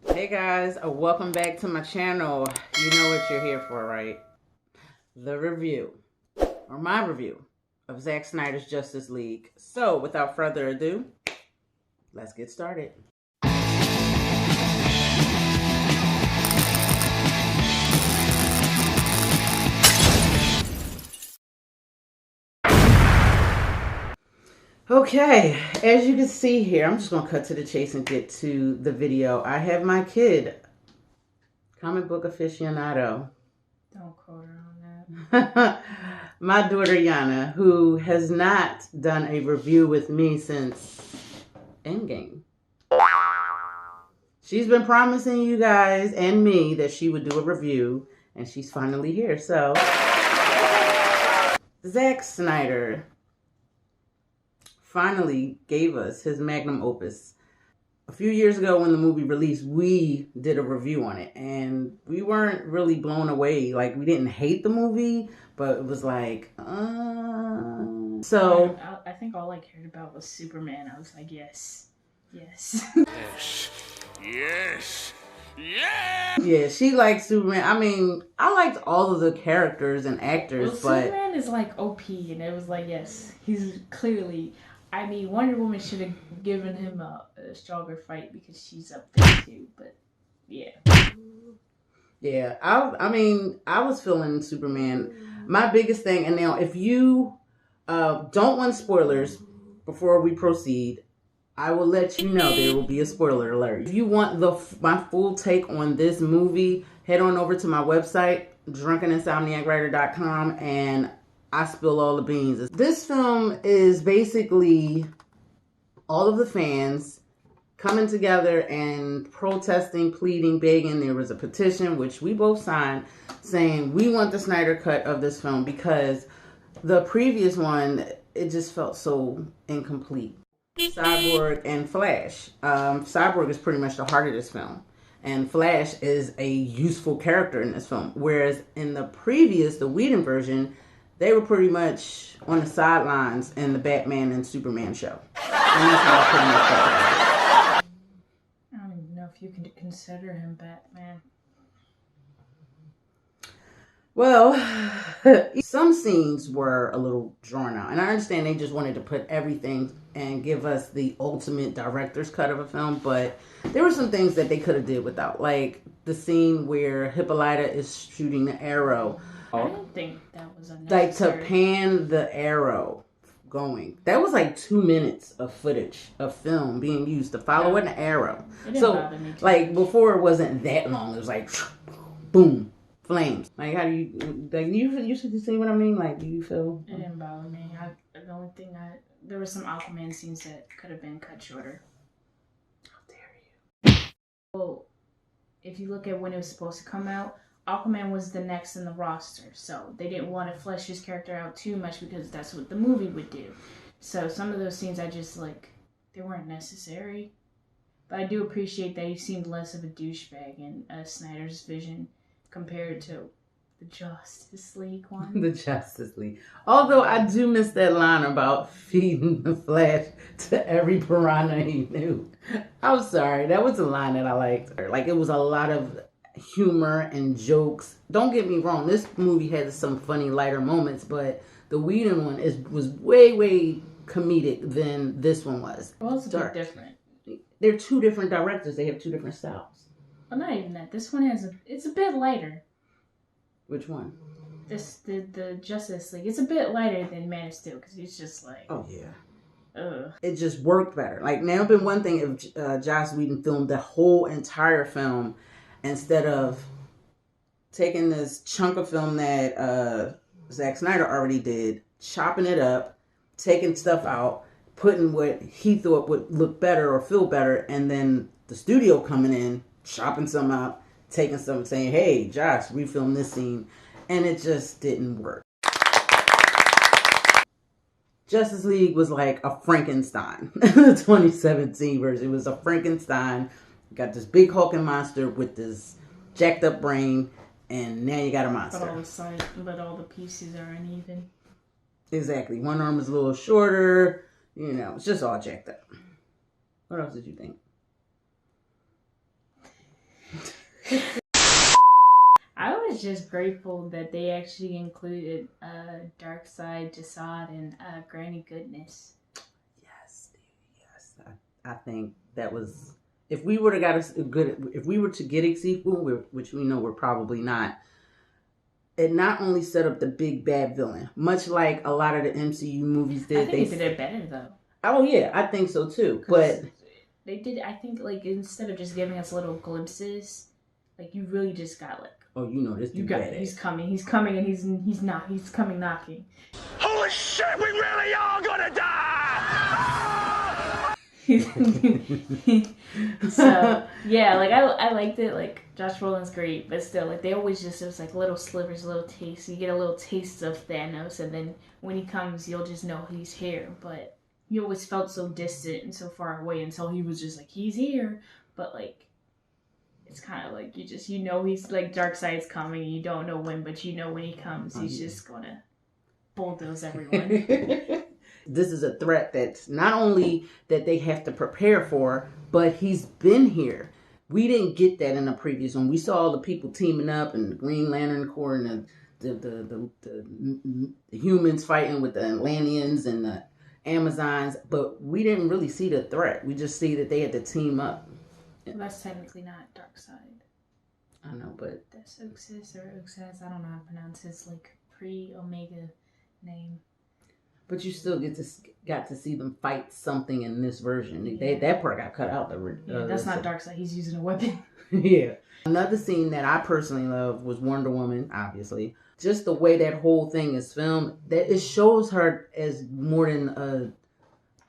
Hey guys, welcome back to my channel. You know what you're here for, right? The review, or my review, of Zack Snyder's Justice League. So, without further ado, let's get started. Okay, as you can see here, I'm just going to cut to the chase and get to the video. I have my kid, comic book aficionado. Don't quote her on that. My daughter Yana, who has not done a review with me since Endgame. She's been promising you guys and me that she would do a review, and she's finally here. So, Zack Snyder finally gave us his magnum opus. A few years ago when the movie released, we did a review on it, and we weren't really blown away. Like, we didn't hate the movie, but it was like, So... I think all I cared about was Superman. I was like, yes. Yes. Yes. Yeah. Yeah, she likes Superman. I mean, I liked all of the characters and actors, but Superman is like OP, and it was like, yes, he's clearly... I mean, Wonder Woman should have given him a stronger fight because she's up there too, but yeah. Yeah, I mean, I was feeling Superman. My biggest thing, and now if you don't want spoilers before we proceed, I will let you know there will be a spoiler alert. If you want my full take on this movie, head on over to my website, drunkeninsomniacwriter.com, and I spill all the beans. This film is basically all of the fans coming together and protesting, pleading, begging. There was a petition, which we both signed, saying we want the Snyder cut of this film because the previous one, it just felt so incomplete. Cyborg and Flash. Cyborg is pretty much the heart of this film, and Flash is a useful character in this film. Whereas in the previous, the Whedon version, they were pretty much on the sidelines in the Batman and Superman show. And that's how I pretty much felt about it. I don't even know if you can consider him Batman. Well, some scenes were a little drawn out, and I understand they just wanted to put everything and give us the ultimate director's cut of a film, but there were some things that they could have did without, like the scene where Hippolyta is shooting the arrow. I didn't think that was unnecessary. Like, to pan the arrow going. That was like 2 minutes of footage of film being used to follow an arrow. So, like, before it wasn't that long. It was like, boom. Flames. Like, how do you, like, you see what I mean? Like, do you feel? It didn't bother me. The only thing there were some Aquaman scenes that could have been cut shorter. How dare you? Well, if you look at when it was supposed to come out, Aquaman was the next in the roster. So they didn't want to flesh his character out too much because that's what the movie would do. So some of those scenes I just, like, they weren't necessary. But I do appreciate that he seemed less of a douchebag in Snyder's vision compared to the Justice League one. The Justice League. Although I do miss that line about feeding the Flash to every piranha he knew. I'm sorry. That was a line that I liked. Like, it was a lot of humor and jokes. Don't get me wrong. This movie had some funny, lighter moments, but the Whedon one was way, way comedic than this one was. Well, it's a bit different. They're two different directors. They have two different styles. Well, not even that. This one it's a bit lighter. Which one? The Justice League. It's a bit lighter than Man of Steel because it's just like, oh yeah, ugh. It just worked better. Like, now it'd been one thing if Joss Whedon filmed the whole entire film instead of taking this chunk of film that Zack Snyder already did, chopping it up, taking stuff out, putting what he thought would look better or feel better, and then the studio coming in, chopping some out, taking some, saying, hey, Josh, we filmed this scene. And it just didn't work. Justice League was like a Frankenstein. The 2017 version. It was a Frankenstein. You got this big hulking monster with this jacked up brain, and now you got a monster. But all the pieces are uneven. Exactly. One arm is a little shorter. You know, it's just all jacked up. What else did you think? I was just grateful that they actually included Darkseid, Jasad, and Granny Goodness. Yes, yes. I think that was, if we were to get a sequel, which we know we're probably not, it not only set up the big bad villain, much like a lot of the MCU movies did. I think they did it better though. Oh yeah, I think so too. But they did. I think like instead of just giving us little glimpses, like you really just got like, oh, you know this. You got it. He's coming, and he's coming knocking. Holy shit, we really are gonna die! So yeah, like I liked it. Like Josh Brolin's great, but still, like they always just, it was like little slivers, little tastes. You get a little taste of Thanos, and then when he comes, you'll just know he's here. But you always felt so distant and so far away until he was just like, he's here. But like, it's kind of like you know he's like, Darkseid's coming. You don't know when, but you know when he comes, he's just gonna bulldoze everyone. This is a threat that's not only that they have to prepare for, but he's been here. We didn't get that in the previous one. We saw all the people teaming up and the Green Lantern Corps and the humans fighting with the Atlanteans and the Amazons, but we didn't really see the threat. We just see that they had to team up. Well, that's technically not Darkseid. I know, but that's Uxas or Uxas. I don't know how to pronounce his like pre-Omega name. But you still got to see them fight something in this version. Yeah. That part got cut out. That's not Darkseid. He's using a weapon. Yeah. Another scene that I personally love was Wonder Woman, obviously. Just the way that whole thing is filmed, that it shows her as more than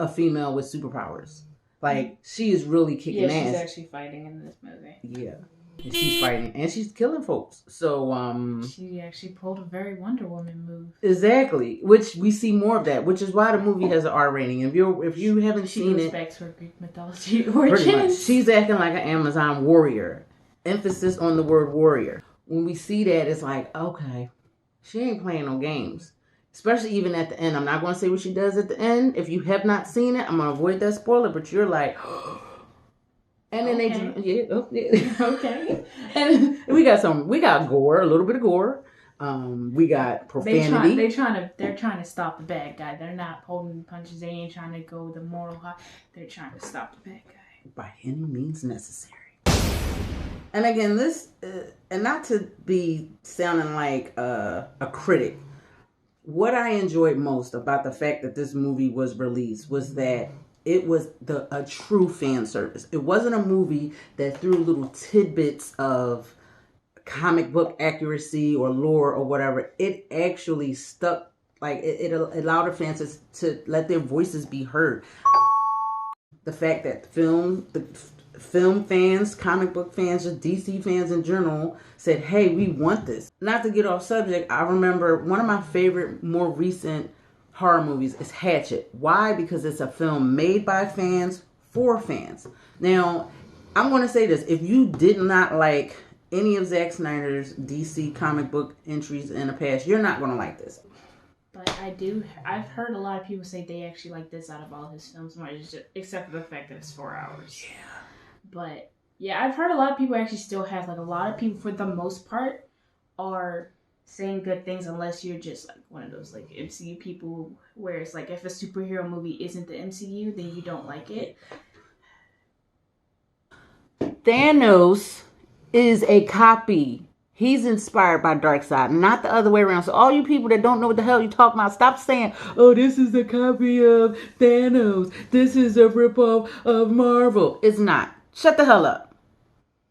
a female with superpowers. Like, she is really kicking ass. Yeah, she's actually fighting in this movie. Yeah. She's fighting and she's killing folks. So she actually pulled a very Wonder Woman move. Exactly, which we see more of that, which is why the movie has an R rating. If you haven't seen it, she goes back to her Greek mythology origins. Pretty much. She's acting like an Amazon warrior. Emphasis on the word warrior. When we see that, it's like, okay, she ain't playing no games. Especially even at the end. I'm not going to say what she does at the end. If you have not seen it, I'm going to avoid that spoiler. But you're like. And then okay. And we got gore, a little bit of gore. We got profanity. They're trying to stop the bad guy. They're not holding punches. They ain't trying to go the moral high. They're trying to stop the bad guy by any means necessary. And again, this and not to be sounding like a critic, what I enjoyed most about the fact that this movie was released was that it was a true fan service. It wasn't a movie that threw little tidbits of comic book accuracy or lore or whatever. It actually stuck, like it allowed the fans to let their voices be heard. The fact that the film fans, comic book fans, just DC fans in general said, hey, we want this. Not to get off subject, I remember one of my favorite, more recent horror movies is Hatchet. Why? Because it's a film made by fans for fans. Now, I'm going to say this. If you did not like any of Zack Snyder's DC comic book entries in the past, you're not going to like this. But I've heard a lot of people say they actually like this out of all his films, except for the fact that it's 4 hours. Yeah. But, yeah, I've heard a lot of people actually still have, like, a lot of people, for the most part, are saying good things, unless you're just like one of those like MCU people where it's like if a superhero movie isn't the MCU, then you don't like it. Thanos is a copy. He's inspired by Darkseid, not the other way around. So all you people that don't know what the hell you talking about, stop saying, oh, this is a copy of Thanos. This is a ripoff of Marvel. It's not. Shut the hell up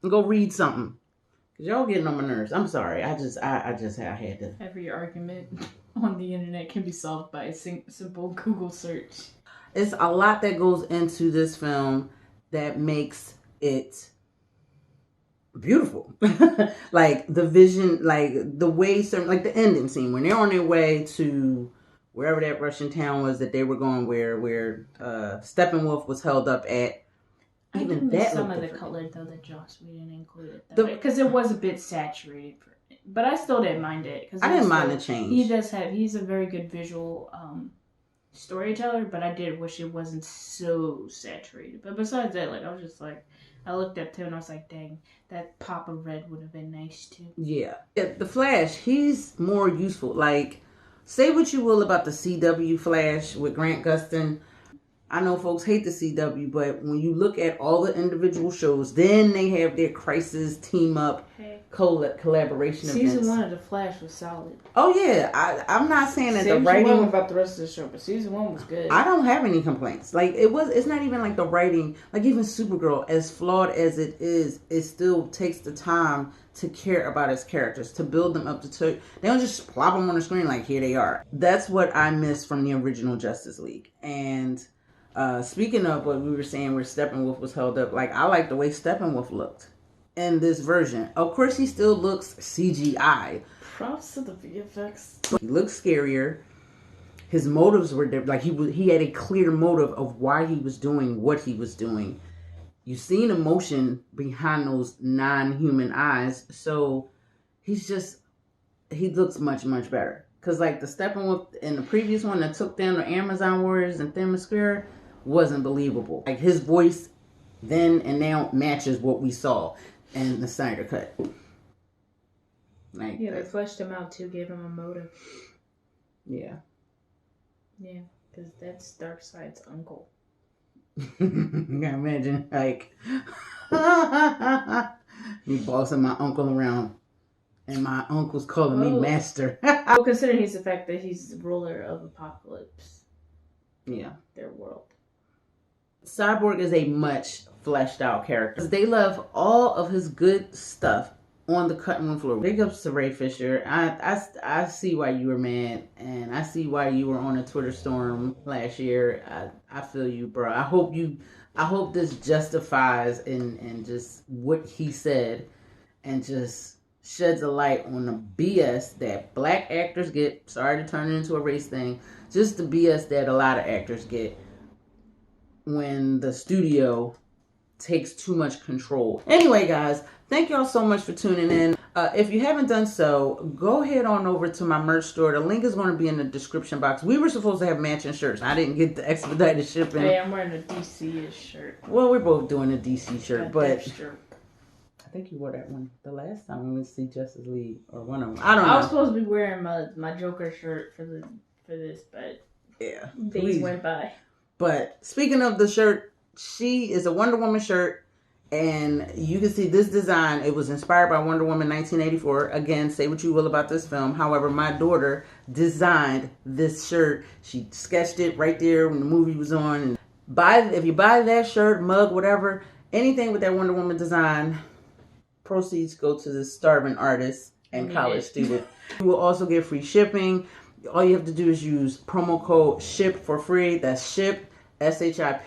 and go read something. Cause y'all getting on my nerves. I'm sorry. I had to. Every argument on the internet can be solved by a simple Google search. It's a lot that goes into this film that makes it beautiful. Like the vision, like the way, like the ending scene when they're on their way to wherever that Russian town was that they were going, where Steppenwolf was held up at. Even that some of the color though that Joss Whedon included because it was a bit saturated, but I still didn't mind it because I didn't mind the change. He's a very good visual storyteller, but I did wish it wasn't so saturated. But besides that, like I was just like, I looked up to and I was like, dang, that pop of red would have been nice too. Yeah. The Flash, he's more useful. Like, say what you will about the CW Flash with Grant Gustin. I know folks hate the CW, but when you look at all the individual shows, then they have their crisis team up collaboration Season events. 1 of The Flash was solid. Oh yeah, I'm not saying that Say the what you writing want about the rest of the show, but season 1 was good. I don't have any complaints. Like it's not even like the writing. Like even Supergirl, as flawed as it is, it still takes the time to care about its characters, to build them up they don't just plop them on the screen like here they are. That's what I miss from the original Justice League. And speaking of what we were saying where Steppenwolf was held up, like I like the way Steppenwolf looked in this version. Of course he still looks CGI. Props to the VFX. But he looks scarier. His motives were different. Like he had a clear motive of why he was doing what he was doing. You seen emotion behind those non-human eyes. So he looks much, much better. Because like the Steppenwolf in the previous one that took down the Amazon warriors and Themyscira wasn't believable. Like his voice then and now matches what we saw in the Snyder cut. Like, yeah, they fleshed him out too, gave him a motive. Yeah. Yeah, because that's Darkseid's uncle. You can imagine, like, me bossing my uncle around, and my uncle's calling me master. Well, considering he's the fact that he's the ruler of Apocalypse. Yeah. Their world. Cyborg is a much fleshed out character. They left all of his good stuff on the cutting room floor. Big ups to Ray Fisher. I see why you were mad, and I see why you were on a Twitter storm last year. I feel you, bro. I hope this justifies and just what he said, and just sheds a light on the BS that black actors get. Sorry to turn it into a race thing. Just the BS that a lot of actors get when the studio takes too much control. Anyway, guys, thank y'all so much for tuning in. If you haven't done so, go ahead on over to my merch store. The link is going to be in the description box. We were supposed to have matching shirts. I didn't get the expedited shipping. Hey, I'm wearing a DC shirt. Well, we're both doing a DC shirt, but shirt. I think you wore that one the last time we went to see Justice League, or one of them. I don't know. I was supposed to be wearing my Joker shirt for this, but yeah, days went by. But speaking of the shirt, she is a Wonder Woman shirt, and you can see this design. It was inspired by Wonder Woman 1984. Again, say what you will about this film. However, my daughter designed this shirt. She sketched it right there when the movie was on. And if you buy that shirt, mug, whatever, anything with that Wonder Woman design, proceeds go to the starving artist and college student. You will also get free shipping. All you have to do is use promo code SHIP for free. That's SHIP, SHIP,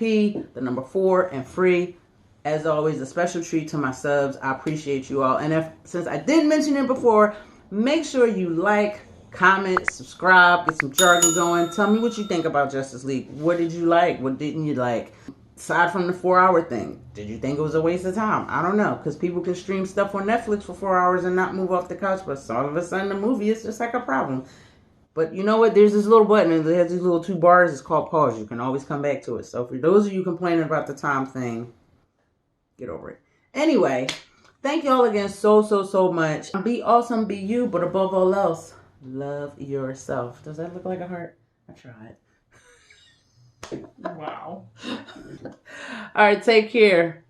the number 4, and free. As always, a special treat to my subs. I appreciate you all. And since I didn't mention it before, make sure you like, comment, subscribe, get some jargon going. Tell me what you think about Justice League. What did you like? What didn't you like? Aside from the 4-hour thing, did you think it was a waste of time? I don't know, because people can stream stuff on Netflix for 4 hours and not move off the couch, but all of a sudden the movie is just like a problem. But you know what? There's this little button, and it has these little 2 bars. It's called pause. You can always come back to it. So for those of you complaining about the time thing, get over it. Anyway, thank y'all again so much. Be awesome, be you, but above all else, love yourself. Does that look like a heart? I tried. Wow. All right, take care.